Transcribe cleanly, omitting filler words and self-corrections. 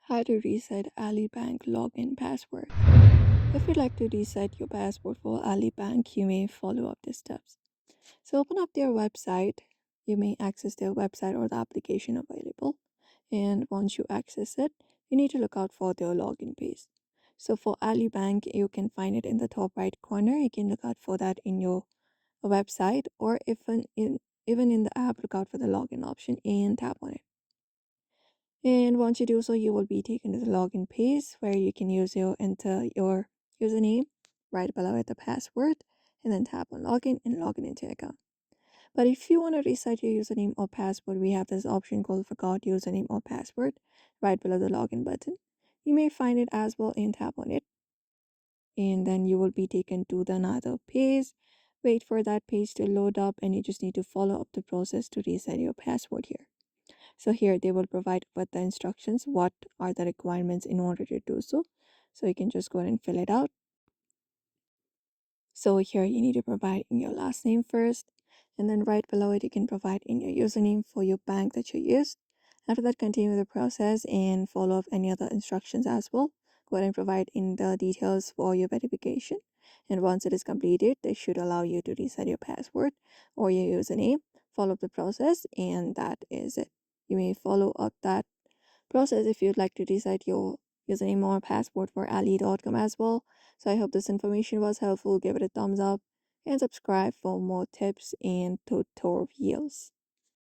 How to reset Ali Bank login password. If you'd like to reset your password for Ali Bank, you may follow up these steps. So open up their website. You may access their website or the application available. And once you access it, you need to look out for their login page. So for Ali Bank, you can find it in the top right corner. You can look out for that in your website, or even in the app, look out for the login option and tap on it. And once you do so, you will be taken to the login page where you can enter your username right below it, the password, and then tap on login and log in into your account. But if you want to reset your username or password, we have this option called forgot username or password right below the login button. You may find it as well and tap on it, and then you will be taken to the another page. Wait for that page to load up, and you just need to follow up the process to reset your password here. So here they will provide with the instructions what are the requirements in order to do so. So you can just go ahead and fill it out. So here you need to provide in your last name first, and then right below it you can provide in your username for your bank that you used. After that, continue the process and follow up any other instructions as well. Go ahead and provide in the details for your verification. And once it is completed, they should allow you to reset your password or your username. Follow up the process, and that is it. You may follow up that process if you'd like to reset your username or password for ali.com as well. So I hope this information was helpful. Give it a thumbs up and subscribe for more tips and tutorials.